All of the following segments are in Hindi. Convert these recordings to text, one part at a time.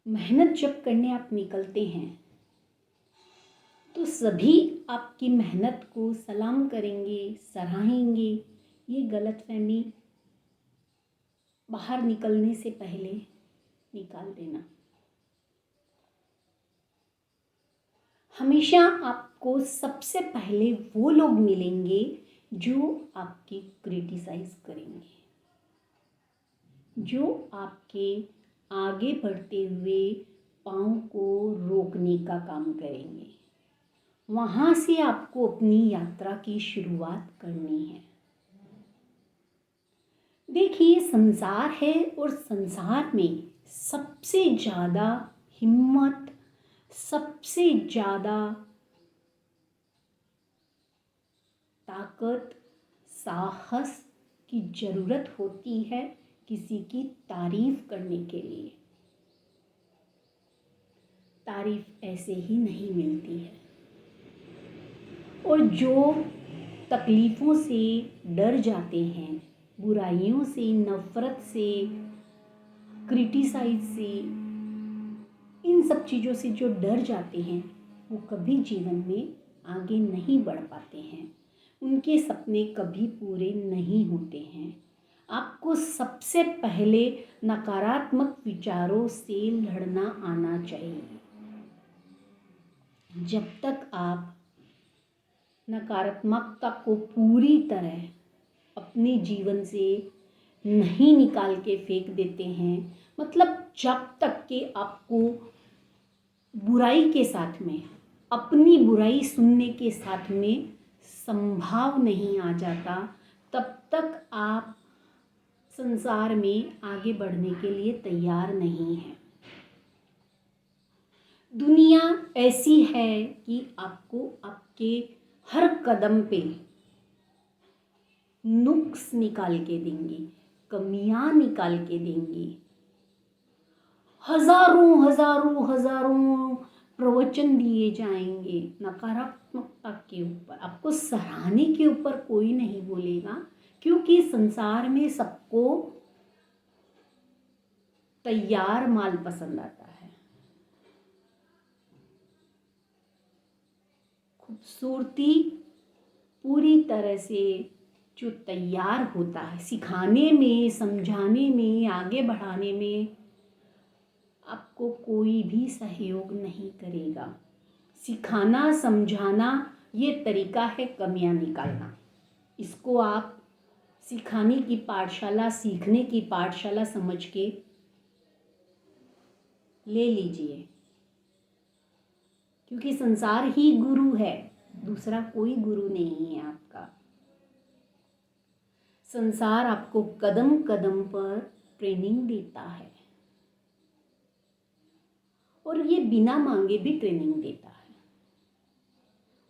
मेहनत जब करने आप निकलते हैं तो सभी आपकी मेहनत को सलाम करेंगे, सराहेंगे। ये गलतफहमी बाहर निकलने से पहले निकाल देना। हमेशा आपको सबसे पहले वो लोग मिलेंगे जो आपकी क्रिटिसाइज करेंगे, जो आपके आगे बढ़ते हुए पाँव को रोकने का काम करेंगे। वहाँ से आपको अपनी यात्रा की शुरुआत करनी है। देखिए, संसार है और संसार में सबसे ज़्यादा हिम्मत, सबसे ज़्यादा ताकत, साहस की ज़रूरत होती है किसी की तारीफ करने के लिए। तारीफ ऐसे ही नहीं मिलती है। और जो तकलीफ़ों से डर जाते हैं, बुराइयों से, नफ़रत से, क्रिटिसाइज से, इन सब चीज़ों से जो डर जाते हैं वो कभी जीवन में आगे नहीं बढ़ पाते हैं। उनके सपने कभी पूरे नहीं होते हैं। आपको सबसे पहले नकारात्मक विचारों से लड़ना आना चाहिए। जब तक आप नकारात्मकता को पूरी तरह अपने जीवन से नहीं निकाल के फेंक देते हैं, मतलब जब तक कि आपको बुराई के साथ में, अपनी बुराई सुनने के साथ में संभाव नहीं आ जाता, तब तक आप संसार में आगे बढ़ने के लिए तैयार नहीं हैं। दुनिया ऐसी है कि आपको आपके हर कदम पे नुक्स निकाल के देंगी, कमियां निकाल के देंगी। हजारों हजारों हजारों प्रवचन दिए जाएंगे नकारात्मकता के ऊपर। आपको सराहने के ऊपर कोई नहीं बोलेगा, क्योंकि संसार में सबको तैयार माल पसंद आता है। खूबसूरती पूरी तरह से जो तैयार होता है, सिखाने में, समझाने में, आगे बढ़ाने में आपको कोई भी सहयोग नहीं करेगा। सिखाना, समझाना ये तरीका है कमियां निकालना। इसको आप सिखाने की पाठशाला, सीखने की पाठशाला समझ के ले लीजिए, क्योंकि संसार ही गुरु है, दूसरा कोई गुरु नहीं है आपका। संसार आपको कदम कदम पर ट्रेनिंग देता है और ये बिना मांगे भी ट्रेनिंग देता है।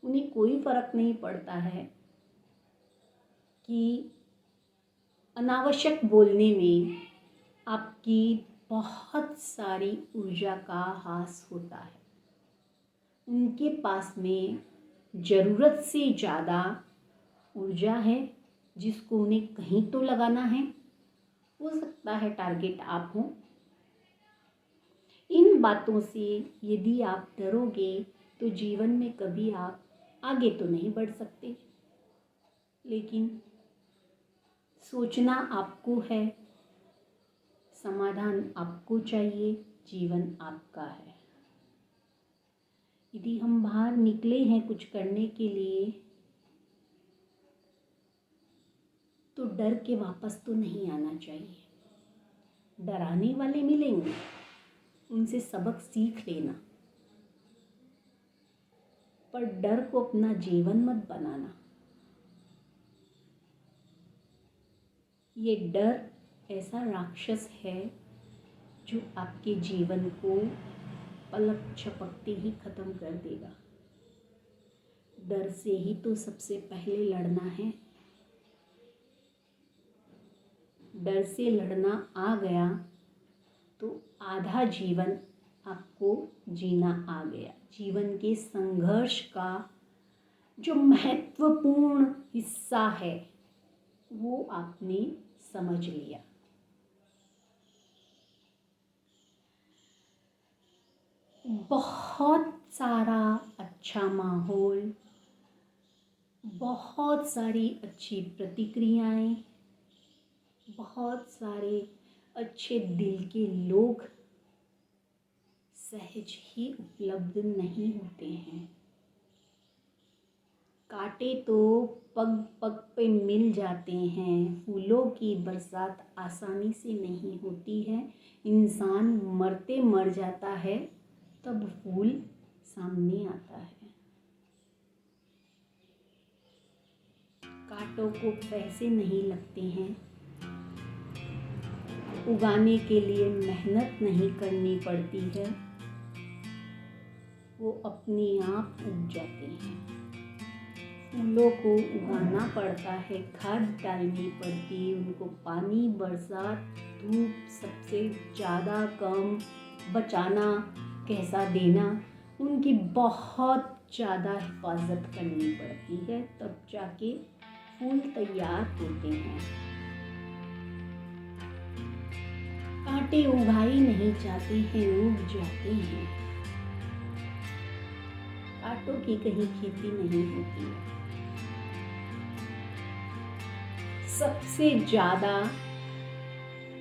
उन्हें कोई फर्क नहीं पड़ता है कि अनावश्यक बोलने में आपकी बहुत सारी ऊर्जा का हास होता है। उनके पास में ज़रूरत से ज़्यादा ऊर्जा है जिसको उन्हें कहीं तो लगाना है। हो सकता है टारगेट आप हो। इन बातों से यदि आप डरोगे तो जीवन में कभी आप आगे तो नहीं बढ़ सकते। लेकिन सोचना आपको है, समाधान आपको चाहिए, जीवन आपका है। यदि हम बाहर निकले हैं कुछ करने के लिए तो डर के वापस तो नहीं आना चाहिए। डराने वाले मिलेंगे, उनसे सबक सीख लेना, पर डर को अपना जीवन मत बनाना। ये डर ऐसा राक्षस है जो आपके जीवन को पलक झपकते ही खत्म कर देगा। डर से ही तो सबसे पहले लड़ना है। डर से लड़ना आ गया तो आधा जीवन आपको जीना आ गया। जीवन के संघर्ष का जो महत्वपूर्ण हिस्सा है वो आपने समझ लिया। बहुत सारा अच्छा माहौल, बहुत सारी अच्छी प्रतिक्रियाएं, बहुत सारे अच्छे दिल के लोग सहज ही उपलब्ध नहीं होते हैं। कांटे तो पग पग पे मिल जाते हैं। फूलों की बरसात आसानी से नहीं होती है। इंसान मरते मर जाता है तब फूल सामने आता है। कांटों को पैसे नहीं लगते हैं, उगाने के लिए मेहनत नहीं करनी पड़ती है, वो अपने आप उग जाते हैं। फूलों को उगाना पड़ता है, खाद डालनी पड़ती है, उनको पानी, बरसात, धूप सबसे ज़्यादा कम बचाना, कैसा देना, उनकी बहुत ज़्यादा हिफाजत करनी पड़ती है, तब जाके फूल तैयार होते हैं। कांटे उगाए नहीं जाते हैं, उग जाते हैं। कांटों की कहीं खेती नहीं होती है। सबसे ज़्यादा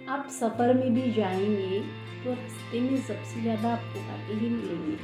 आप सफ़र में भी जाएंगे तो रास्ते में सबसे ज़्यादा आपको कांटे ही मिलेंगे।